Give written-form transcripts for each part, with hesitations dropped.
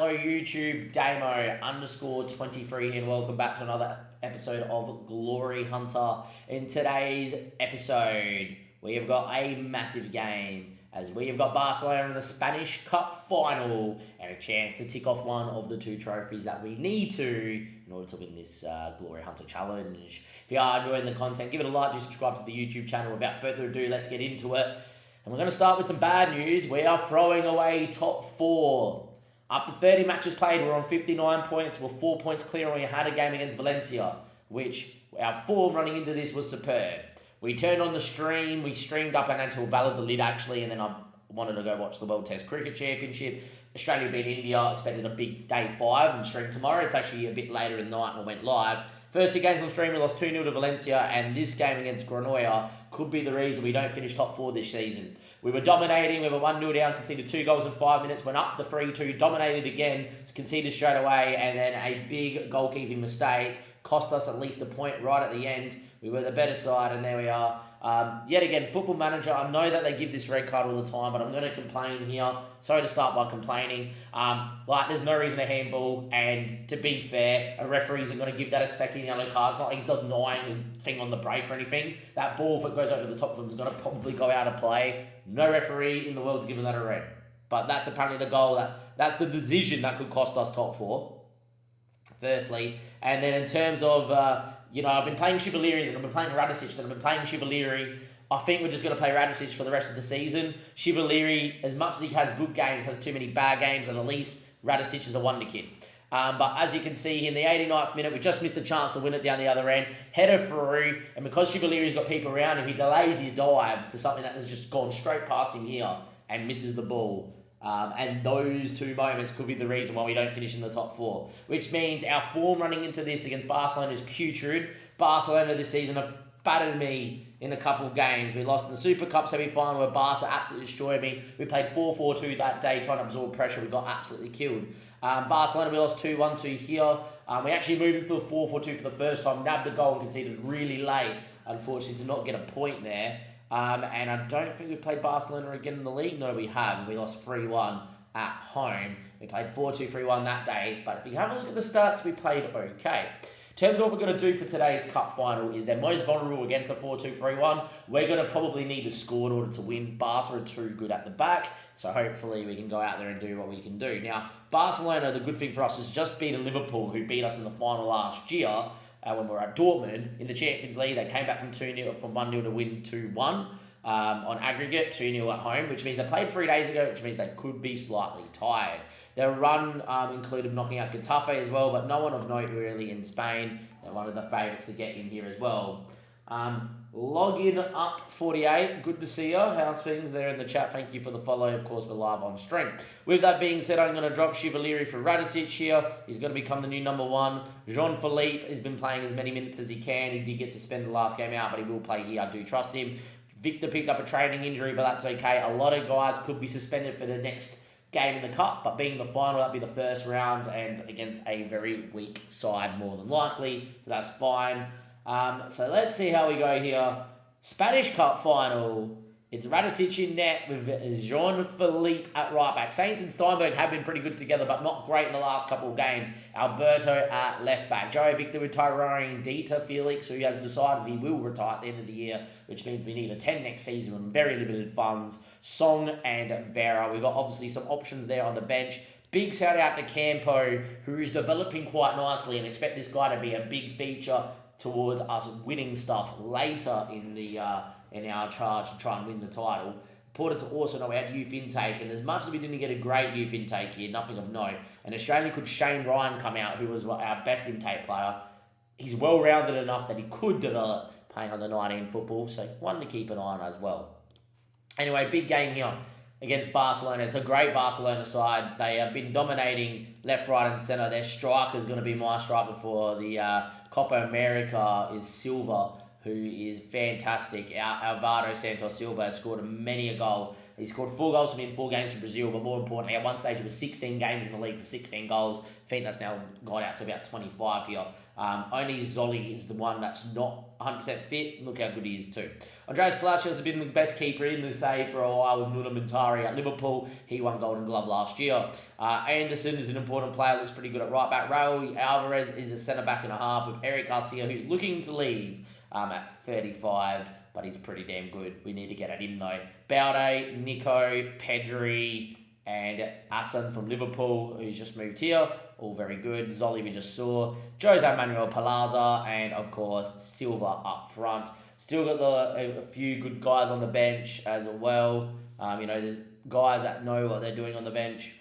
Hello YouTube, Damo_23 here, and welcome back to another episode of Glory Hunter. In today's episode, we have got a massive game as we have got Barcelona in the Spanish Cup final and a chance to tick off one of the two trophies that we need to in order to win this Glory Hunter challenge. If you are enjoying the content, give it a like, do subscribe to the YouTube channel. Without further ado, let's get into it. And we're going to start with some bad news. We are throwing away top four. After 30 matches played, we're on 59 points. We're 4 points clear, and we had a game against Valencia, which our form running into this was superb. We turned on the stream. We streamed up and until Valid the lid, actually, and then I wanted to go watch the World Test Cricket Championship. Australia beat India. Expected a big day 5 and stream tomorrow. It's actually a bit later in the night and we went live. First two games on stream, we lost 2-0 to Valencia, and this game against Granada could be the reason we don't finish top 4 this season. We were dominating, we were 1-0 down, conceded 2 goals in 5 minutes, went up the 3-2, dominated again, conceded straight away, and then a big goalkeeping mistake cost us at least a point right at the end. We were the better side, and there we are. Yet again, Football Manager, I know that they give this red card all the time, but I'm going to complain here. Sorry to start by complaining. There's no reason to handball, and to be fair, a referee isn't going to give that a second yellow card. It's not like he's denying the thing on the break or anything. That ball, if it goes over the top of him, is going to probably go out of play. No referee in the world is giving that a red. But that's apparently the goal. That's the decision that could cost us top 4, firstly. And then in terms of... I've been playing Chivalery, then I've been playing Radicic, then I've been playing Chivalery. I think we're just going to play Radicic for the rest of the season. Chivalery, as much as he has good games, has too many bad games, and at least Radicic is a wonder kid. But as you can see, in the 89th minute, we just missed a chance to win it down the other end. Header through, and because Chivalery's got people around him, he delays his dive to something that has just gone straight past him here and misses the ball. And those two moments could be the reason why we don't finish in the top 4, which means our form running into this against Barcelona is putrid. Barcelona this season have battered me in a couple of games. We lost in the Super Cup semi-final where Barca absolutely destroyed me. We played 4-4-2 that day trying to absorb pressure. We got absolutely killed. Barcelona, we lost 2-1-2 here. We actually moved into the 4-4-2 for the first time, nabbed a goal and conceded really late, unfortunately, to not get a point there. And I don't think we've played Barcelona again in the league. No, we have. We lost 3-1 at home. We played 4-2-3-1 that day. But if you have a look at the stats, we played okay. In terms of what we're going to do for today's cup final is they're most vulnerable against a 4-2-3-1. We're going to probably need to score in order to win. Barca are too good at the back. So hopefully we can go out there and do what we can do. Now, Barcelona, the good thing for us is just beating Liverpool, who beat us in the final last year. When we were at Dortmund in the Champions League, they came back from 1-0 to win 2-1 on aggregate, 2-0 at home, which means they played 3 days ago, which means they could be slightly tired. Their run included knocking out Getafe as well, but no one of note really in Spain. They're one of the favourites to get in here as well. Login up 48. Good to see you. How's things there in the chat? Thank you for the follow. Of course, we're live on stream. With that being said, I'm going to drop Chivalery for Radicic here. He's going to become the new number 1. Jean-Philippe has been playing as many minutes as he can. He did get suspended the last game out, but he will play here. I do trust him. Victor picked up a training injury, but that's okay. A lot of guys could be suspended for the next game in the cup, but being the final, that'll be the first round and against a very weak side more than likely, so that's fine. So let's see how we go here. Spanish Cup final. It's Radicic in net with Jean-Philippe at right back. Sainz and Steinberg have been pretty good together, but not great in the last couple of games. Alberto at left back. Joe Victor with Tyrone. Dieter Felix, who has decided he will retire at the end of the year, which means we need a 10 next season on very limited funds. Song and Vera. We've got obviously some options there on the bench. Big shout out to Campo, who is developing quite nicely, and expect this guy to be a big feature towards us winning stuff later in our charge to try and win the title. Important to also know our youth intake, and as much as we didn't get a great youth intake here, nothing of note, and Australia could Shane Ryan come out, who was our best intake player. He's well-rounded enough that he could develop playing under 19 football, so one to keep an eye on as well. Anyway, big game here against Barcelona. It's a great Barcelona side. They have been dominating left, right and centre. Their striker is going to be my striker for the Copa America is Silva, who is fantastic. Alvaro Santos Silva has scored many a goal. He scored 4 goals in 4 games for Brazil, but more importantly, at one stage it was 16 games in the league for 16 goals. I think that's now gone out to about 25 here. Only Zoli is the one that's not 100% fit. Look how good he is too. Andreas Palacios has been the best keeper in the save for a while with Nuno Montari at Liverpool. He won Golden Glove last year. Anderson is an important player, looks pretty good at right back. Raul Alvarez is a centre back and a half with Eric Garcia, who's looking to leave at 35, but he's pretty damn good. We need to get at him though. Balde, Nico, Pedri, and Asan from Liverpool, who's just moved here. All very good. Zoli we just saw. Jose Manuel Palaza, and of course Silva up front. Still got a few good guys on the bench as well. There's guys that know what they're doing on the bench.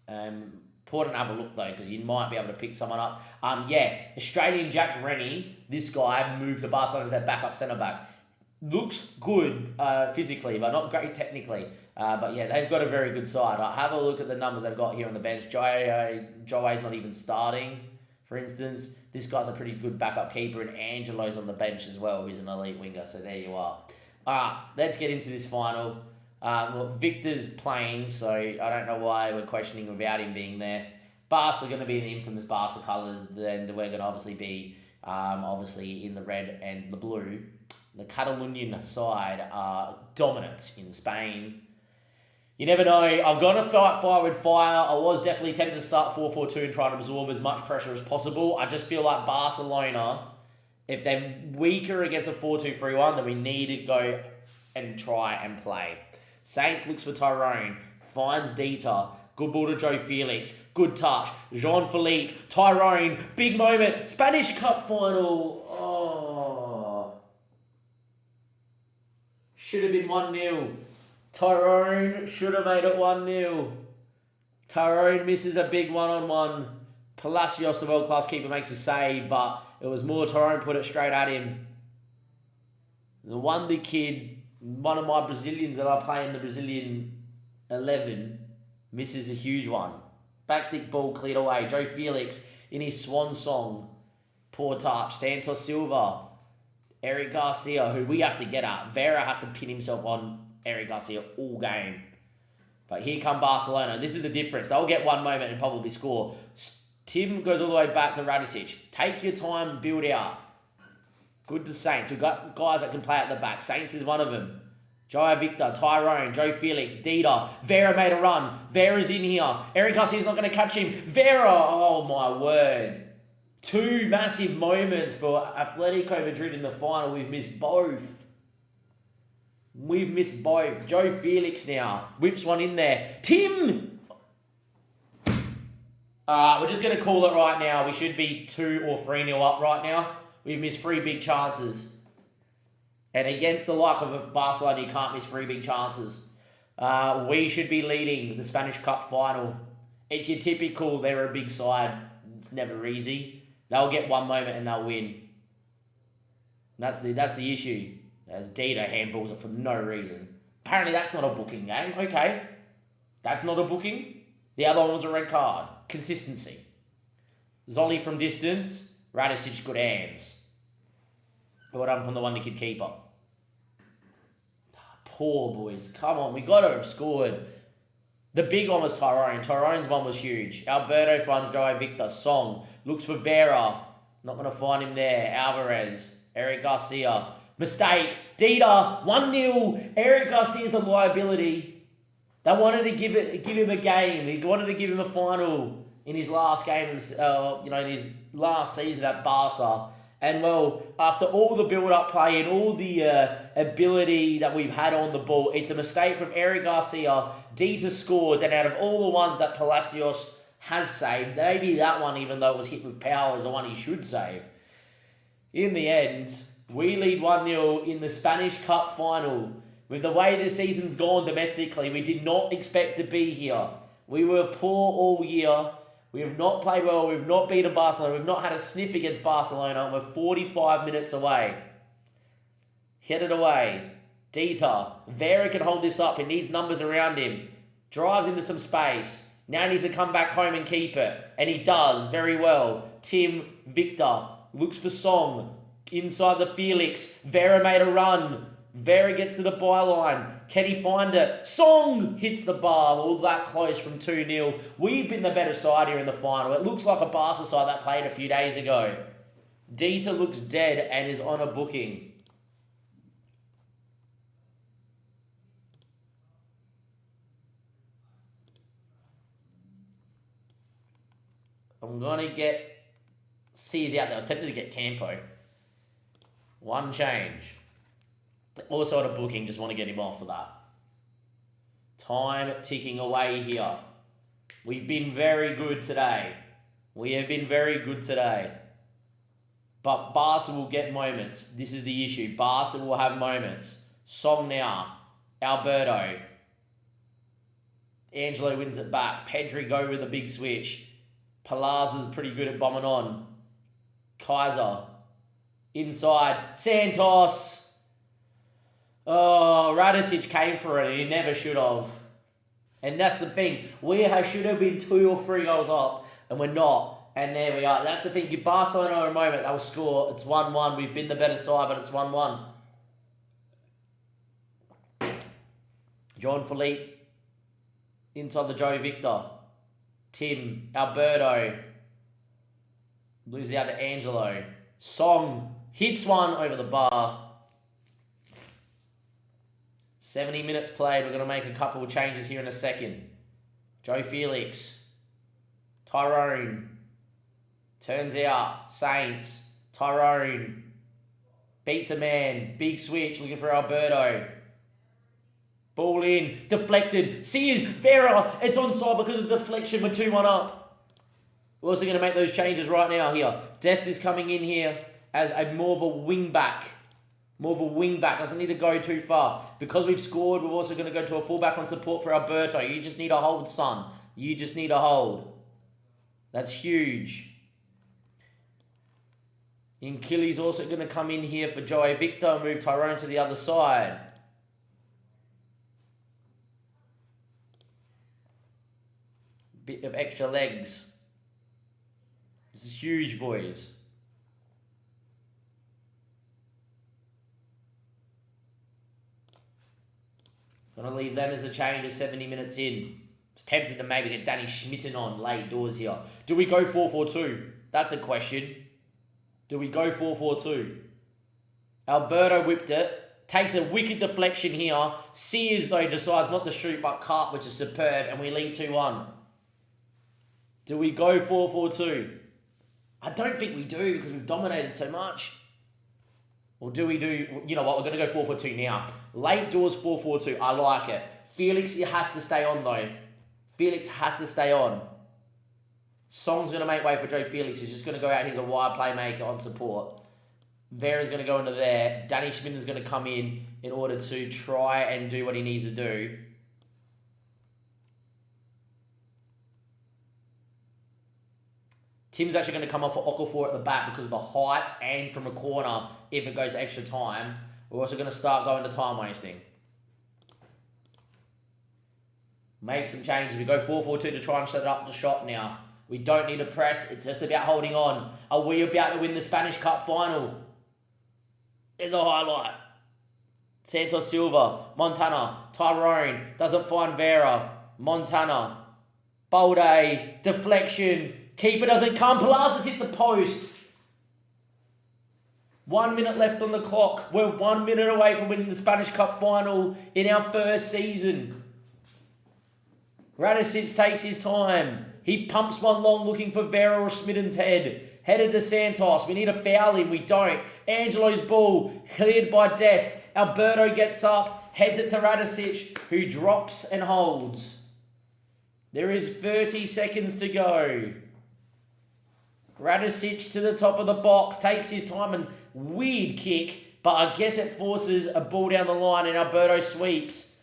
Important to have a look though, because you might be able to pick someone up. Australian Jack Rennie. This guy moved to Barcelona as their backup centre back. Looks good physically, but not great technically. They've got a very good side. Have a look at the numbers they've got here on the bench. Joey's not even starting, for instance. This guy's a pretty good backup keeper, and Angelo's on the bench as well, who's an elite winger. So there you are. Let's get into this final. Victor's playing, so I don't know why we're questioning without him being there. Barca are going to be in the infamous Barca colours. Then we're going to obviously be in the red and the blue. The Catalonian side are dominant in Spain. You never know. I've got to fight fire with fire. I was definitely tempted to start 4-4-2 and try to absorb as much pressure as possible. I just feel like Barcelona, if they're weaker against a 4-2-3-1, then we need to go and try and play. Saints looks for Tyrone. Finds Dieter. Good ball to Joe Felix. Good touch. Jean-Philippe. Tyrone. Big moment. Spanish Cup final. Oh. Should have been 1-0. Tyrone should have made it 1-0. Tyrone misses a big one-on-one. Palacios, the world-class keeper, makes a save, but it was more Tyrone put it straight at him. The wonder kid, one of my Brazilians that I play in the Brazilian 11, misses a huge one. Backstick ball cleared away. Joe Felix in his swan song. Poor touch. Santos Silva. Eric Garcia, who we have to get at. Vera has to pin himself on Eric Garcia all game. But here come Barcelona. This is the difference. They'll get one moment and probably score. Tim goes all the way back to Radicic. Take your time, build out. Good to Saints. We've got guys that can play at the back. Saints is one of them. Joao Victor, Tyrone, Joe Felix, Dieter. Vera made a run. Vera's in here. Eric Garcia's not going to catch him. Vera, oh my word. Two massive moments for Atletico Madrid in the final. We've missed both. Joe Felix now. Whips one in there. Tim! We're just going to call it right now. We should be 2 or 3-0 up right now. We've missed 3 big chances. And against the like of Barcelona, you can't miss 3 big chances. We should be leading the Spanish Cup final. It's your typical, they're a big side. It's never easy. They'll get one moment and they'll win. That's the issue. As Dieter handballs it for no reason. Apparently that's not a booking game. Okay. That's not a booking. The other one was a red card. Consistency. Zoli from distance. Radicic good hands. Well done from the wonder kid keeper. Poor boys. Come on. We got to have scored. The big one was Tyrone. Tyrone's one was huge. Alberto finds Joao Victor. Song. Looks for Vera. Not going to find him there. Alvarez. Eric Garcia. Mistake. Dieter. 1-0. Eric Garcia's a liability. They wanted to give him a game. They wanted to give him a final in his last game, in his last season at Barca. And well, after all the build-up play and all the ability that we've had on the ball, it's a mistake from Eric Garcia. Dieter scores, and out of all the ones that Palacios has saved, maybe that one, even though it was hit with power, is the one he should save. In the end, we lead 1-0 in the Spanish Cup final. With the way the season's gone domestically, we did not expect to be here. We were poor all year. We have not played well. We've not beaten Barcelona. We've not had a sniff against Barcelona. We're 45 minutes away. Headed away. Dieter. Vera can hold this up. He needs numbers around him. Drives into some space. Now needs to come back home and keep it. And he does very well. Tim, Victor. Looks for Song. Inside the Felix. Vera made a run. Vera gets to the byline. Can he find it? Song hits the bar. All that close from 2-0. We've been the better side here in the final. It looks like a Barca side that played a few days ago. Dita looks dead and is on a booking. I'm going to get C's out there. I was tempted to get Campo. One change. Also on a booking, just want to get him off for that. Time ticking away here. We've been very good today. We have been very good today. But Barca will get moments. This is the issue. Barca will have moments. Song now. Alberto. Angelo wins it back. Pedri go with a big switch. Palazza's pretty good at bombing on. Kaiser. Inside. Santos. Oh, Radicic came for it and he never should have. And that's the thing. We should have been 2 or 3 goals up and we're not. And there we are. That's the thing. Give Barcelona a moment. They'll score. It's 1-1. We've been the better side, but it's 1-1. John Philippe. Inside the Joe Victor. Tim. Alberto. Loses out to Angelo. Song. Hits one over the bar. 70 minutes played. We're going to make a couple of changes here in a second. Joe Felix. Tyrone. Turns out. Saints. Tyrone. Beats a man. Big switch. Looking for Alberto. Ball in. Deflected. Sears. Vera. It's onside because of deflection. We're 2-1 up. We're also going to make those changes right now here. Dest is coming in here as a more of a wing back. More of a wing back. Doesn't need to go too far. Because we've scored, we're also going to go to a fullback on support for Alberto. You just need a hold, son. You just need a hold. That's huge. Inkili's also going to come in here for Joey Victor and move Tyrone to the other side. Bit of extra legs. This is huge, boys. Gonna leave them as a change of 70 minutes in. Was tempted to maybe get Danny Schmitten on late doors here. Do we go 4-4-2? That's a question. Do we go 4-4-2? Alberto whipped it. Takes a wicked deflection here. Sears, though, decides not to shoot but cut, which is superb. And we lead 2-1. Do we go 4-4-2? I don't think we do because we've dominated so much. Or do we do... You know what? We're going to go 4-4-2 now. Late doors 4-4-2. I like it. Felix has to stay on, though. Felix has to stay on. Song's going to make way for Joe Felix. He's just going to go out here as a wide playmaker on support. Vera's going to go into there. Danny Schmidt is going to come in order to try and do what he needs to do. Tim's actually going to come off for Okafor at the back because of the height and from a corner if it goes to extra time. We're also going to start going to time wasting. Make some changes. We go 4-4-2 to try and set up the shot now. We don't need to press. It's just about holding on. Are we about to win the Spanish Cup final? There's a highlight. Santos Silva, Montana, Tyrone, doesn't find Vera, Montana, Bolde, deflection, keeper doesn't come, Palazza's hit the post. 1 minute left on the clock. We're 1 minute away from winning the Spanish Cup final in our first season. Radicic takes his time. He pumps one long looking for Vera or Schmitten's head. Headed to Santos. We need a foul in. We don't. Angelo's ball. Cleared by Dest. Alberto gets up. Heads it to Radicic, who drops and holds. There is 30 seconds to go. Radicic to the top of the box. Takes his time and weird kick. But I guess it forces a ball down the line and Alberto sweeps.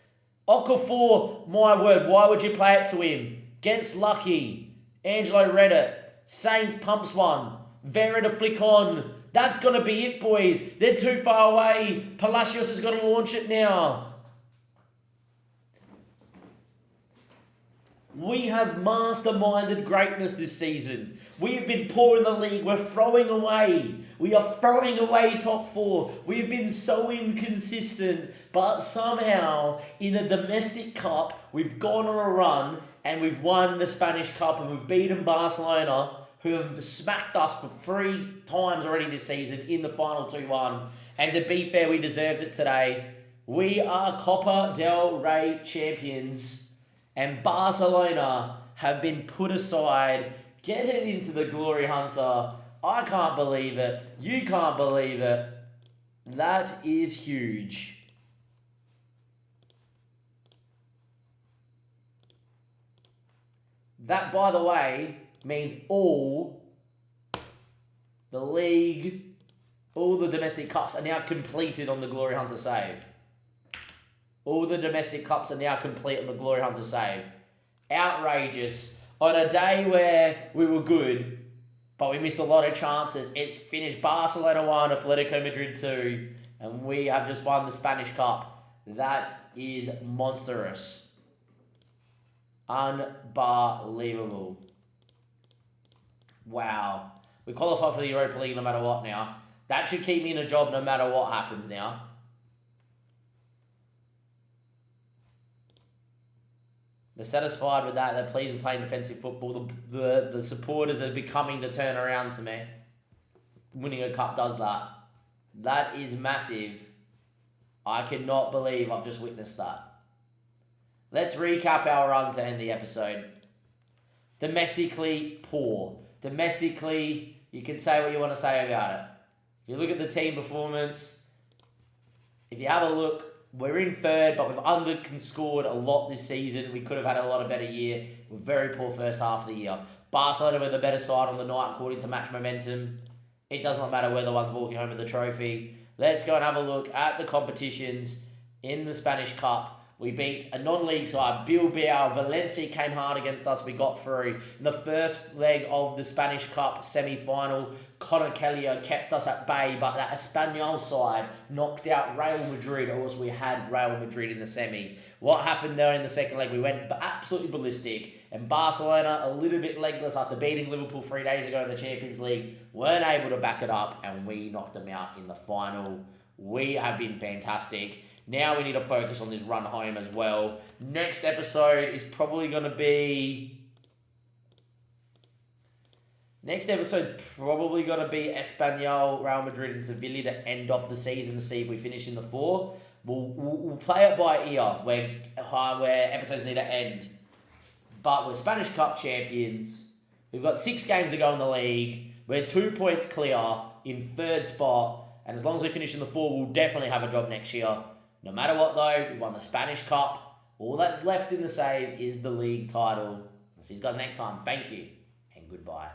Okafor, my word, why would you play it to him? Gets lucky. Angelo read it. Sainz pumps one. Vera to flick on. That's going to be it, boys. They're too far away. Palacios is going to launch it now. We have masterminded greatness this season. We have been poor in the league. We're throwing away. We are throwing away top four. We've been so inconsistent. But somehow, in the domestic cup, we've gone on a run and we've won the Spanish Cup and we've beaten Barcelona, who have smacked us for 3 times already this season in the final 2-1. And to be fair, we deserved it today. We are Copa del Rey champions, and Barcelona have been put aside, getting into the Glory Hunter. I can't believe it. You can't believe it. That is huge. That, by the way, means all the league, all the domestic cups are now completed on the Glory Hunter save. All the domestic cups are now complete on the Glory Hunter save. Outrageous. On a day where we were good, but we missed a lot of chances. It's finished Barcelona 1, Atletico Madrid 2, and we have just won the Spanish Cup. That is monstrous. Unbelievable. Wow. We qualify for the Europa League no matter what now. That should keep me in a job no matter what happens now. They're satisfied with that. They're pleased with playing defensive football. The supporters are becoming to turn around to me. Winning a cup does that. That is massive. I cannot believe I've just witnessed that. Let's recap our run to end the episode. Domestically, poor. Domestically, you can say what you want to say about it. If you look at the team performance, if you have a look, we're in third, but we've underscored a lot this season. We could have had a lot of better year. We're very poor first half of the year. Barcelona were the better side on the night according to match momentum. It does not matter whether the one's walking home with the trophy. Let's go and have a look at the competitions in the Spanish Cup. We beat a non-league side, Bilbao. Valencia came hard against us. We got through. In the first leg of the Spanish Cup semi-final, Conor Kelly kept us at bay, but that Espanyol side knocked out Real Madrid, or else we had Real Madrid in the semi. What happened there in the second leg? We went absolutely ballistic, and Barcelona, a little bit legless after beating Liverpool 3 days ago in the Champions League, weren't able to back it up, and we knocked them out in the final. We have been fantastic. Now we need to focus on this run home as well. Next episode is probably going to be... Espanyol, Real Madrid and Sevilla to end off the season to see if we finish in the 4. We'll play it by ear where episodes need to end. But we're Spanish Cup champions. We've got 6 games to go in the league. We're 2 points clear in 3rd spot. And as long as we finish in the 4, we'll definitely have a job next year. No matter what though, we've won the Spanish Cup. All that's left in the save is the league title. I'll see you guys next time. Thank you and goodbye.